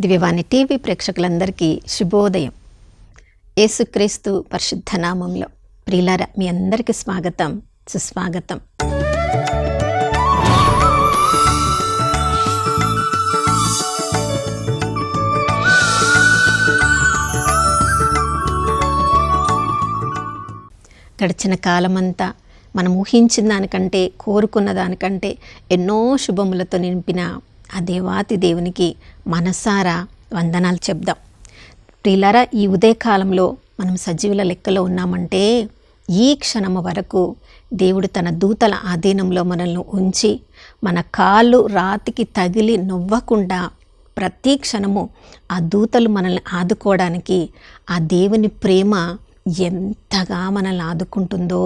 దివ్యవాణి TV ప్రేక్షకులందరికీ శుభోదయం. యేసుక్రీస్తు పరిశుద్ధ నామంలో ప్రియులారా, మీ అందరికీ స్వాగతం, సుస్వాగతం. గడిచిన కాలమంతా మనం ఊహించిన దానికంటే, కోరుకున్న దానికంటే ఎన్నో శుభములతో నింపిన ఆ దేవాతి దేవునికి మనసారా వందనాలు చెప్దాం. ప్రియులారా, ఈ ఉదయకాలంలో మనం సజీవుల లెక్కలో ఉన్నామంటే ఈ క్షణము వరకు దేవుడు తన దూతల ఆధీనంలో మనల్ని ఉంచి మన కాళ్ళు రాతికి తగిలి నొవ్వకుండా ప్రతి క్షణము ఆ దూతలు మనల్ని ఆదుకోవడానికి ఆ దేవుని ప్రేమ ఎంతగా మనల్ని ఆదుకుంటుందో.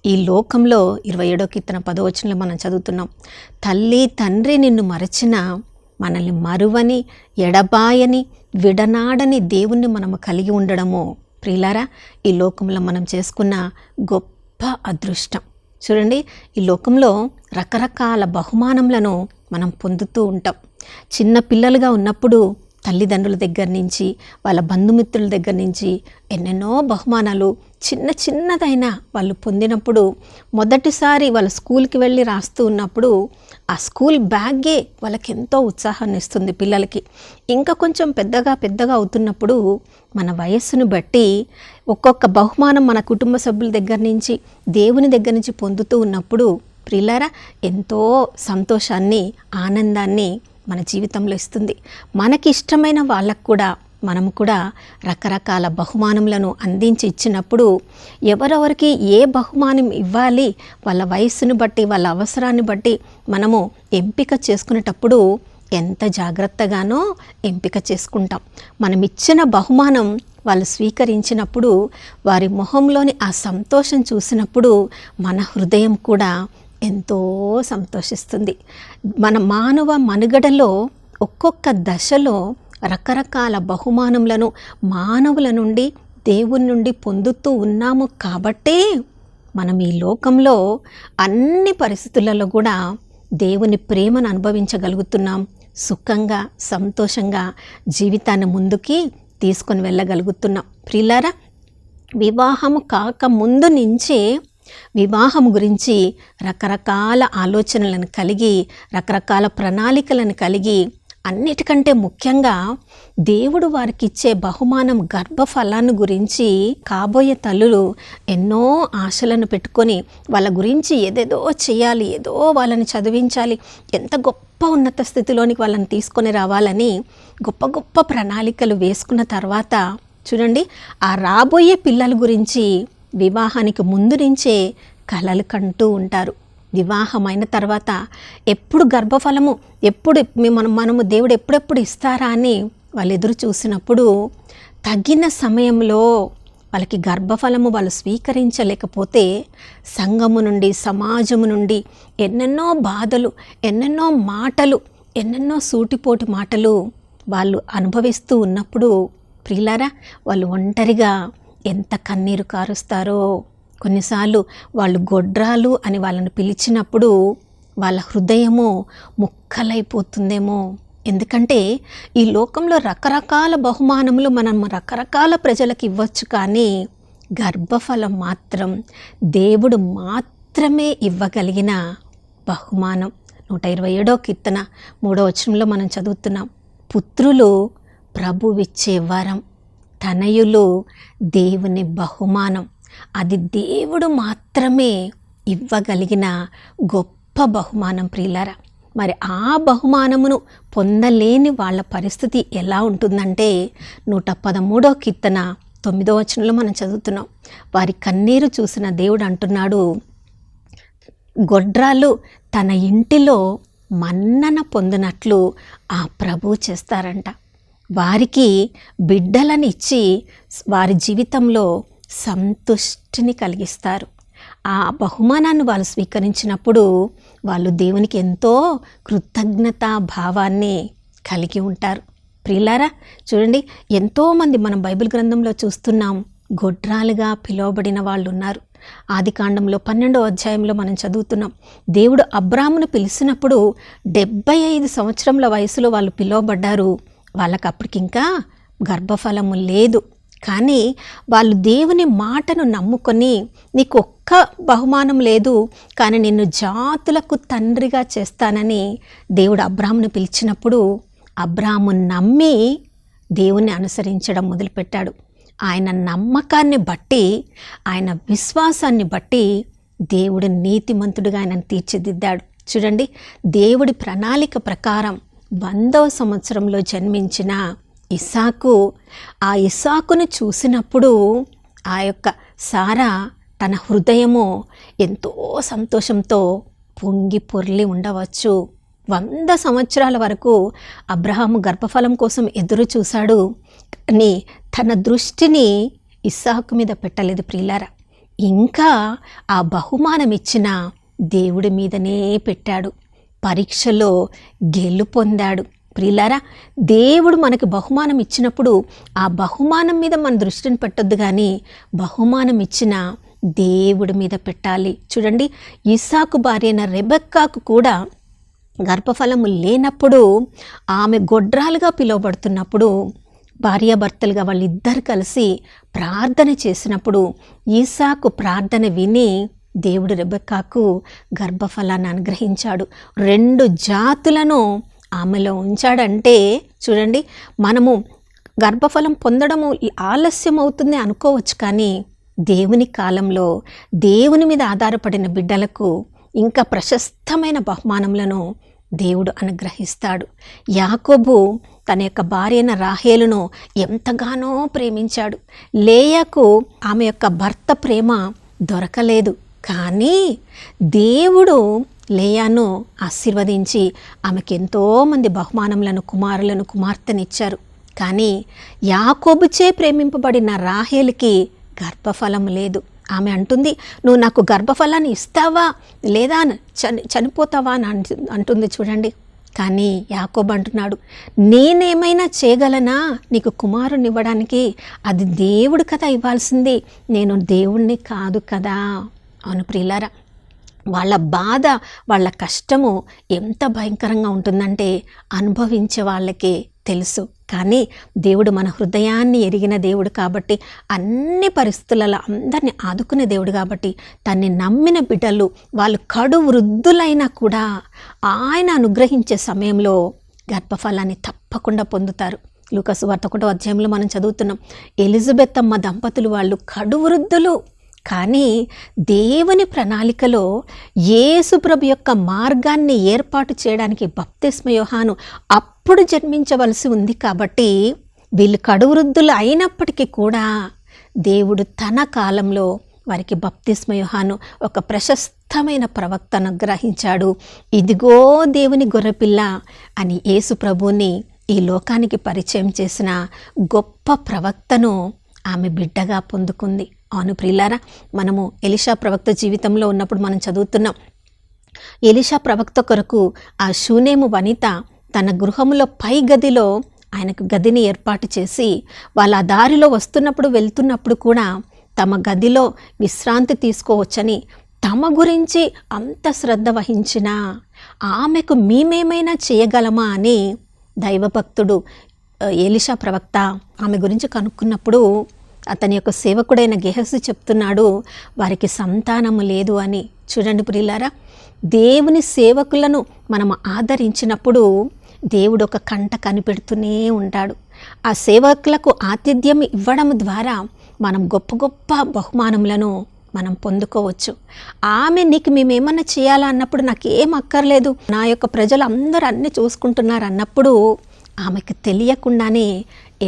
ఈ లోకంలో 27వ కీర్తన 10వ వచనంలో మనం చదువుతున్నాం, తల్లి తండ్రి నిన్ను మరచిన మనల్ని మరువని ఎడబాయని విడనాడని దేవుణ్ణి మనము కలిగి ఉండడము ప్రియులారా ఈ లోకంలో మనం చేసుకున్న గొప్ప అదృష్టం. చూడండి, ఈ లోకంలో రకరకాల బహుమానములను మనం పొందుతూ ఉంటాం. చిన్న పిల్లలుగా ఉన్నప్పుడు తల్లిదండ్రుల దగ్గర నుంచి, వాళ్ళ బంధుమిత్రుల దగ్గర నుంచి ఎన్నెన్నో బహుమానాలు చిన్నదైనా వాళ్ళు పొందినప్పుడు, మొదటిసారి వాళ్ళ స్కూల్కి వెళ్ళి రాస్తూ ఉన్నప్పుడు ఆ స్కూల్ బ్యాగే వాళ్ళకి ఎంతో ఉత్సాహాన్ని ఇస్తుంది పిల్లలకి. ఇంకా కొంచెం పెద్దగా అవుతున్నప్పుడు మన వయస్సును బట్టి ఒక్కొక్క బహుమానం మన కుటుంబ సభ్యుల దగ్గర నుంచి, దేవుని దగ్గర నుంచి పొందుతూ ఉన్నప్పుడు ప్రియులారా ఎంతో సంతోషాన్ని, ఆనందాన్ని మన జీవితంలో ఇస్తుంది. మనకి ఇష్టమైన వాళ్ళకు కూడా మనము కూడా రకరకాల బహుమానములను అందించి ఇచ్చినప్పుడు ఎవరెవరికి ఏ బహుమానం ఇవ్వాలి, వాళ్ళ వయస్సును బట్టి, వాళ్ళ అవసరాన్ని బట్టి మనము ఎంపిక చేసుకునేటప్పుడు ఎంత జాగ్రత్తగానో ఎంపిక చేసుకుంటాం. మనం ఇచ్చిన బహుమానం వాళ్ళు స్వీకరించినప్పుడు వారి మొహంలోని ఆ సంతోషం చూసినప్పుడు మన హృదయం కూడా ఎంతో సంతోషిస్తుంది. మన మానవ మనుగడలో ఒక్కొక్క దశలో రకరకాల బహుమానములను మానవుల నుండి, దేవుని నుండి పొందుతూ ఉన్నాము కాబట్టే మనం ఈ లోకంలో అన్ని పరిస్థితులలో కూడా దేవుని ప్రేమను అనుభవించగలుగుతున్నాం. సుఖంగా, సంతోషంగా జీవితాన్ని ముందుకి తీసుకొని వెళ్ళగలుగుతున్నాం. ప్రియులారా, వివాహము కాక ముందు నుంచే వివాహం గురించి రకరకాల ఆలోచనలను కలిగి, రకరకాల ప్రణాళికలను కలిగి, అన్నిటికంటే ముఖ్యంగా దేవుడు వారికి ఇచ్చే బహుమానం గర్భఫలాన్ని గురించి కాబోయే తల్లులు ఎన్నో ఆశలను పెట్టుకొని వాళ్ళ గురించి ఏదేదో చేయాలి, ఏదో వాళ్ళని చదివించాలి, ఎంత గొప్ప ఉన్నత స్థితిలోనికి వాళ్ళని తీసుకొని రావాలని గొప్ప ప్రణాళికలు వేసుకున్న తర్వాత చూడండి, ఆ రాబోయే పిల్లల గురించి వివాహానికి ముందు నుంచే కలలు కంటూ ఉంటారు. వివాహమైన తర్వాత ఎప్పుడు గర్భఫలము, ఎప్పుడు మనము దేవుడు ఎప్పుడెప్పుడు ఇస్తారా అని వాళ్ళు ఎదురు చూసినప్పుడు తగిన సమయంలో వాళ్ళకి గర్భఫలము వాళ్ళు స్వీకరించలేకపోతే సంఘము నుండి, సమాజము నుండి ఎన్నెన్నో బాధలు, ఎన్నెన్నో మాటలు, ఎన్నెన్నో సూటిపోటి మాటలు వాళ్ళు అనుభవిస్తూ ఉన్నప్పుడు ప్రియులారా వాళ్ళు ఒంటరిగా ఎంత కన్నీరు కారుస్తారో. కొన్నిసార్లు వాళ్ళు గొడ్రాలు అని వాళ్ళని పిలిచినప్పుడు వాళ్ళ హృదయము ముక్కలైపోతుందేమో. ఎందుకంటే ఈ లోకంలో రకరకాల బహుమానములు మనం రకరకాల ప్రజలకు ఇవ్వచ్చు, కానీ గర్భఫలం మాత్రం దేవుడు మాత్రమే ఇవ్వగలిగిన బహుమానం. 127వ కీర్తన 3వ వచనంలో మనం చదువుతున్నాం, పుత్రులు ప్రభువిచ్చే వరం, తనయులు దేవుని బహుమానం. అది దేవుడు మాత్రమే ఇవ్వగలిగిన గొప్ప బహుమానం ప్రియులారా. మరి ఆ బహుమానమును పొందలేని వాళ్ళ పరిస్థితి ఎలా ఉంటుందంటే 113వ కీర్తన 9వ వచనంలో మనం చదువుతున్నాం, వారి కన్నీరు చూసిన దేవుడు అంటున్నాడు, గొడ్రాలు తన ఇంటిలో మన్నన పొందినట్లు ఆ ప్రభు చేస్తారంట. వారికి బిడ్డలను ఇచ్చి వారి జీవితంలో సంతుష్టిని కలిగిస్తారు. ఆ బహుమానాన్ని వాళ్ళు స్వీకరించినప్పుడు వాళ్ళు దేవునికి ఎంతో కృతజ్ఞతా భావాన్ని కలిగి ఉంటారు. ప్రియులారా చూడండి, ఎంతోమంది మనం బైబిల్ గ్రంథంలో చూస్తున్నాం గొడ్రాలుగా పిలువబడిన వాళ్ళు ఉన్నారు. ఆదికాండంలో 12వ అధ్యాయంలో మనం చదువుతున్నాం, దేవుడు అబ్రామును పిలిచినప్పుడు 75 సంవత్సరముల వయసులో వాళ్ళు పిలువబడ్డారు. వాళ్ళకి అప్పటికింకా గర్భఫలము లేదు. కానీ వాళ్ళు దేవుని మాటను నమ్ముకొని నీకు ఒక్క బహుమానం లేదు, కానీ నిన్ను జాతులకు తండ్రిగా చేస్తానని దేవుడు అబ్రాహామును పిలిచినప్పుడు అబ్రాహాము నమ్మి దేవుణ్ణి అనుసరించడం మొదలుపెట్టాడు. ఆయన నమ్మకాన్ని బట్టి, ఆయన విశ్వాసాన్ని బట్టి దేవుడు నీతిమంతుడిగా ఆయనను తీర్చిదిద్దాడు. చూడండి, దేవుడి ప్రణాళిక ప్రకారం 100వ సంవత్సరంలో జన్మించిన ఇస్సాకు, ఆ ఇస్సాకును చూసినప్పుడు ఆ యొక్క సారా తన హృదయము ఎంతో సంతోషంతో పొంగి పొర్లి ఉండవచ్చు. 100 సంవత్సరాల వరకు అబ్రహాము గర్భఫలం కోసం ఎదురు చూశాడు, కానీ తన దృష్టిని ఇస్సాకు మీద పెట్టలేదు ప్రియులారా. ఇంకా ఆ బహుమానం ఇచ్చిన దేవుడి మీదనే పెట్టాడు. పరీక్షలో గెలుపొందాడు. ప్రియులారా, దేవుడు మనకి బహుమానం ఇచ్చినప్పుడు ఆ బహుమానం మీద మన దృష్టిని పెట్టొద్దు, కానీ బహుమానం ఇచ్చిన దేవుడి మీద పెట్టాలి. చూడండి, ఇస్సాకు భార్య అయిన రెబెక్కాకు కూడా గర్భఫలము లేనప్పుడు, ఆమె గొడ్రాలుగా పిలువబడుతున్నప్పుడు, భార్యాభర్తలుగా వాళ్ళిద్దరు కలిసి ప్రార్థన చేసినప్పుడు ఇస్సాకు ప్రార్థన విని దేవుడు రెబెక్కాకు గర్భఫలాన్ని అనుగ్రహించాడు. 2 జాతులను ఆమెలో ఉంచాడంటే చూడండి, మనము గర్భఫలం పొందడము ఆలస్యం అవుతుంది అనుకోవచ్చు, కానీ దేవుని కాలంలో దేవుని మీద ఆధారపడిన బిడ్డలకు ఇంకా ప్రశస్తమైన బహుమానములను దేవుడు అనుగ్రహిస్తాడు. యాకోబు తన యొక్క భార్య అయిన రాహేలును ఎంతగానో ప్రేమించాడు. లేయాకు ఆమె యొక్క భర్త ప్రేమ దొరకలేదు, కానీ దేవుడు లేయాను ఆశీర్వదించి ఆమెకి ఎంతోమంది బహుమానములను, కుమారులను, కుమార్తెనిచ్చారు. కానీ యాకోబుచే ప్రేమింపబడిన రాహేలుకి గర్భఫలం లేదు. ఆమె అంటుంది, నువ్వు నాకు గర్భఫలాన్ని ఇస్తావా లేదా, చనిపోతావా అని అంటుంది. చూడండి, కానీ యాకోబు అంటున్నాడు, నేనేమైనా చేయగలనా నీకు కుమారుని ఇవ్వడానికి? అది దేవుడు కదా ఇవ్వాల్సింది, నేను దేవుణ్ణి కాదు కదా. అవును ప్రియులారా, వాళ్ళ బాధ, వాళ్ళ కష్టము ఎంత భయంకరంగా ఉంటుందంటే అనుభవించే వాళ్ళకే తెలుసు. కానీ దేవుడు మన హృదయాన్ని ఎరిగిన దేవుడు కాబట్టి, అన్ని పరిస్థితులలో అందరినీ ఆదుకునే దేవుడు కాబట్టి, తన్ని నమ్మిన బిడ్డలు వాళ్ళు కడు వృద్ధులైనా కూడా ఆయన అనుగ్రహించే సమయంలో గర్భఫలాన్ని తప్పకుండా పొందుతారు. లూకా సువార్త 1వ అధ్యాయంలో మనం చదువుతున్నాం, ఎలిజబెత్ అమ్మ దంపతులు వాళ్ళు కడు వృద్ధులు, కానీ దేవుని ప్రణాళికలో యేసు ప్రభు యొక్క మార్గాన్ని ఏర్పాటు చేయడానికి బప్తిస్మ యోహాను అప్పుడు జన్మించవలసి ఉంది. కాబట్టి వీళ్ళు కడువృద్ధులు అయినప్పటికీ కూడా దేవుడు తన కాలంలో వారికి బప్తిస్మ యోహాను ఒక ప్రశస్తమైన ప్రవక్తను గ్రహించాడు. ఇదిగో దేవుని గొర్రెపిల్ల అని యేసు ప్రభువుని ఈ లోకానికి పరిచయం చేసిన గొప్ప ప్రవక్తను ఆమె బిడ్డగా పొందుకుంది. అవును ప్రియులారా, మనము ఎలీషా ప్రవక్త జీవితంలో ఉన్నప్పుడు మనం చదువుతున్నాం, ఎలీషా ప్రవక్త కొరకు ఆ షూనేము వనిత తన గృహంలో పై గదిలో ఆయనకు గదిని ఏర్పాటు చేసి, వాళ్ళ దారిలో వస్తున్నప్పుడు వెళ్తున్నప్పుడు కూడా తమ గదిలో విశ్రాంతి తీసుకోవచ్చని తమ గురించి అంత శ్రద్ధ వహించిన ఆమెకు మేమేమైనా చేయగలమా అని దైవభక్తుడు ఎలీషా ప్రవక్త ఆమె గురించి కనుక్కున్నప్పుడు అతని యొక్క సేవకుడైన గెహజీ చెప్తున్నాడు, వారికి సంతానము లేదు అని. చూడండి ప్రియులారా, దేవుని సేవకులను మనం ఆదరించినప్పుడు దేవుడు ఒక కంట కనిపెడుతూనే ఉంటాడు. ఆ సేవకులకు ఆతిథ్యం ఇవ్వడం ద్వారా మనం గొప్ప గొప్ప బహుమానములను మనం పొందుకోవచ్చు. ఆమె నీకు మేమేమన్నా చేయాలా అన్నప్పుడు నాకేం అక్కర్లేదు, నా యొక్క ప్రజలు అందరూ అన్నీ చూసుకుంటున్నారు అన్నప్పుడు ఆమెకు తెలియకుండానే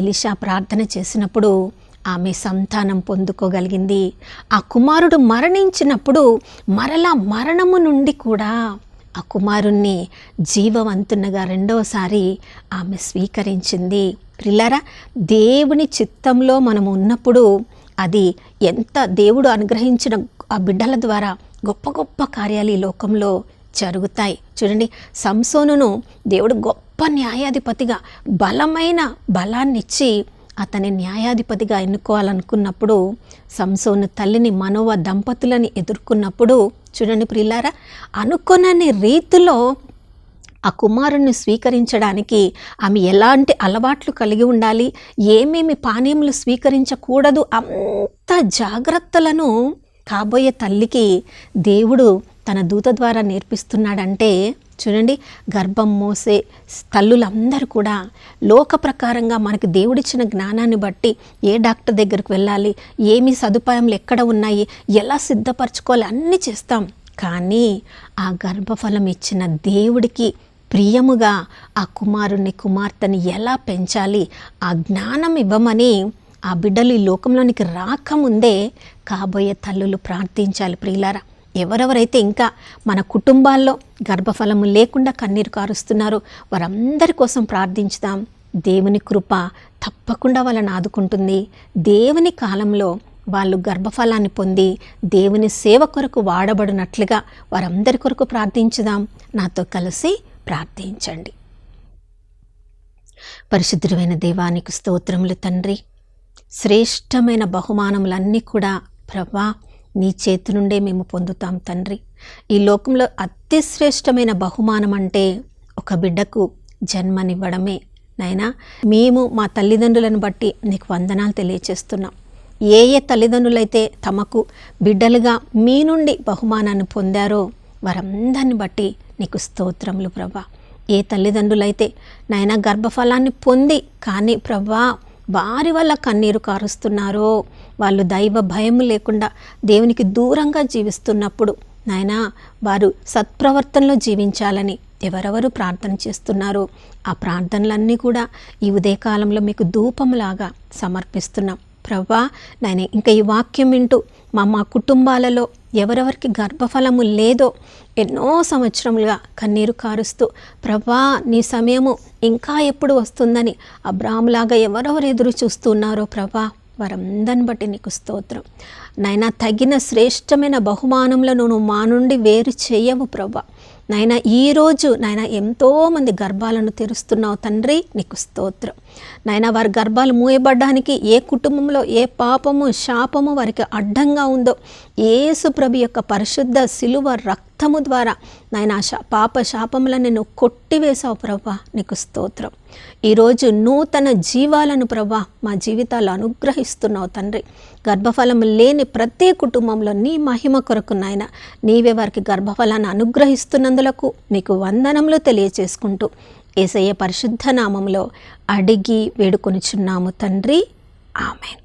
ఎలీషా ప్రార్థన చేసినప్పుడు ఆమె సంతానం పొందుకోగలిగింది. ఆ కుమారుడు మరణించినప్పుడు మరలా మరణము నుండి కూడా ఆ కుమారుణ్ణి జీవవంతునిగా రెండవసారి ఆమె స్వీకరించింది. ప్రియులారా, దేవుని చిత్తంలో మనము ఉన్నప్పుడు అది ఎంత దేవుడు అనుగ్రహించిన ఆ బిడ్డల ద్వారా గొప్ప గొప్ప కార్యాలు ఈ లోకంలో జరుగుతాయి. చూడండి, సంసోనును దేవుడు గొప్ప న్యాయాధిపతిగా బలమైన బలాన్నిచ్చి అతని న్యాయాధిపతిగా ఎన్నుకోవాలనుకున్నప్పుడు సంసోను తల్లిని మనోవ దంపతులని ఎదుర్కొన్నప్పుడు చూడండి ప్రియులారా, అనుకొనని రీతిలో ఆ కుమారుణ్ణి స్వీకరించడానికి ఆమె ఎలాంటి అలవాట్లు కలిగి ఉండాలి, ఏమేమి పానీయములు స్వీకరించకూడదు, అంత జాగ్రత్తలను కాబోయే తల్లికి దేవుడు తన దూత ద్వారా నేర్పిస్తున్నాడంటే చూడండి, గర్భం మోసే తల్లులందరూ కూడా లోక ప్రకారంగా మనకి దేవుడిచ్చిన జ్ఞానాన్ని బట్టి ఏ డాక్టర్ దగ్గరికి వెళ్ళాలి, ఏమి సదుపాయాలు ఎక్కడ ఉన్నాయి, ఎలా సిద్ధపరచుకోవాలి అన్నీ చేస్తాం. కానీ ఆ గర్భఫలం ఇచ్చిన దేవుడికి ప్రియముగా ఆ కుమారుణ్ణి కుమార్తెని ఎలా పెంచాలి, ఆ జ్ఞానం ఇవ్వమని ఆ బిడ్డలు ఈ లోకంలోనికి రాకముందే కాబోయే తల్లులు ప్రార్థించాలి. ప్రియులారా, ఎవరెవరైతే ఇంకా మన కుటుంబాల్లో గర్భఫలము లేకుండా కన్నీరు కారుస్తున్నారో వారందరి కోసం ప్రార్థించుదాం. దేవుని కృప తప్పకుండా వాళ్ళని ఆదుకుంటుంది. దేవుని కాలంలో వాళ్ళు గర్భఫలాన్ని పొంది దేవుని సేవ కొరకు వాడబడినట్లుగా వారందరి కొరకు ప్రార్థించుదాం. నాతో కలిసి ప్రార్థించండి. పరిశుద్ధుడైన దేవానికి స్తోత్రములు తండ్రి. శ్రేష్టమైన బహుమానములన్నీ కూడా ప్రభా నీ చేతి నుండే మేము పొందుతాం తండ్రి. ఈ లోకంలో అతి శ్రేష్టమైన బహుమానం అంటే ఒక బిడ్డకు జన్మనివ్వడమే. నాయనా, మేము మా తల్లిదండ్రులను బట్టి నీకు వందనాలు తెలియచేస్తున్నాం. ఏ ఏ తల్లిదండ్రులైతే తమకు బిడ్డలుగా మీ నుండి బహుమానాన్ని పొందారో వారందరిని బట్టి నీకు స్తోత్రములు ప్రభా. ఏ తల్లిదండ్రులైతే నాయనా గర్భఫలాన్ని పొంది కానీ ప్రభా వారి వల్ల కన్నీరు కారుస్తున్నారో, వాళ్ళు దైవ భయం లేకుండా దేవునికి దూరంగా జీవిస్తున్నప్పుడు నాయనా వారు సత్ప్రవర్తనలో జీవించాలని ఎవరెవరు ప్రార్థన చేస్తున్నారో ఆ ప్రార్థనలన్నీ కూడా ఈ ఉదయకాలంలో మీకు ధూపంలాగా సమర్పిస్తున్నాం ప్రభా. నాయన ఇంకా ఈ వాక్యం వింటూ మా కుటుంబాలలో ఎవరెవరికి గర్భఫలము లేదో ఎన్నో సంవత్సరములుగా కన్నీరు కారుస్తూ ప్రభా నీ సమయము ఇంకా ఎప్పుడు వస్తుందని అబ్రాహాములాగా ఎవరెవరు ఎదురు చూస్తున్నారో ప్రభా వారందరిని బట్టి నీకు స్తోత్రం. నాయనా, తగిన శ్రేష్టమైన బహుమానములను నువ్వు మా నుండి వేరు చేయవు ప్రభా. నాయనా, ఈరోజు నాయనా ఎంతోమంది గర్భాలను తెరుస్తున్నావు తండ్రి, నీకు స్తోత్రం. నాయనా, వారి గర్భాలు మూయబడ్డానికి ఏ కుటుంబంలో ఏ పాపము శాపము వారికి అడ్డంగా ఉందో యేసు ప్రభు యొక్క పరిశుద్ధ శిలువ రక్తము ద్వారా నాయనా పాప శాపములను నువ్వు కొట్టివేశావు ప్రభా, నీకు స్తోత్రం. ఈరోజు నూతన జీవాలను ప్రభా మా జీవితాలు అనుగ్రహిస్తున్నావు తండ్రి. గర్భఫలం లేని ప్రతి కుటుంబంలో నీ మహిమ కొరకు నాయన నీవే వారికి గర్భఫలాన్ని అనుగ్రహిస్తున్నందులకు నీకు వందనములు తెలియచేసుకుంటూ యేసయ్య పరిశుద్ధ నామములో అడిగి వేడుకొనిచున్నాము తండ్రి, ఆమేన్.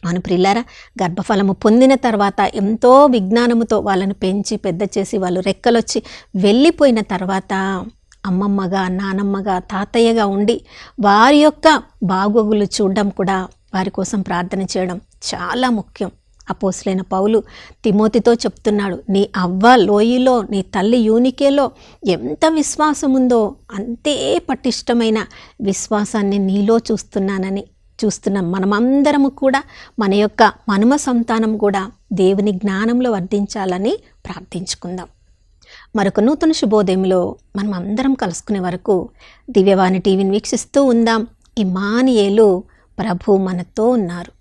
అవును ప్రియులారా, గర్భఫలము పొందిన తర్వాత ఎంతో విజ్ఞానముతో వాళ్ళను పెంచి పెద్ద చేసి వాళ్ళు రెక్కలొచ్చి వెళ్ళిపోయిన తర్వాత అమ్మమ్మగా నానమ్మగా తాతయ్యగా ఉండి వారి యొక్క బాగోగులు చూడడం కూడా వారి కోసం ప్రార్థన చేయడం చాలా ముఖ్యం. అపోస్తలుడైన పౌలు తిమోతితో చెప్తున్నాడు, నీ అవ్వ లోయలో నీ తల్లి యూనికేలో ఎంత విశ్వాసం ఉందో అంతే పటిష్టమైన విశ్వాసాన్ని నీలో చూస్తున్నాం. మనమందరము కూడా మన యొక్క మనుమ సంతానం కూడా దేవుని జ్ఞానంలో వర్ధించాలని ప్రార్థించుకుందాం. మరొక నూతన శుభోదయంలో మనం అందరం కలుసుకునే వరకు దివ్యవాణి టీవీని వీక్షిస్తూ ఉందాం. ఇమ్మానుయేలు, ప్రభు మనతో ఉన్నారు.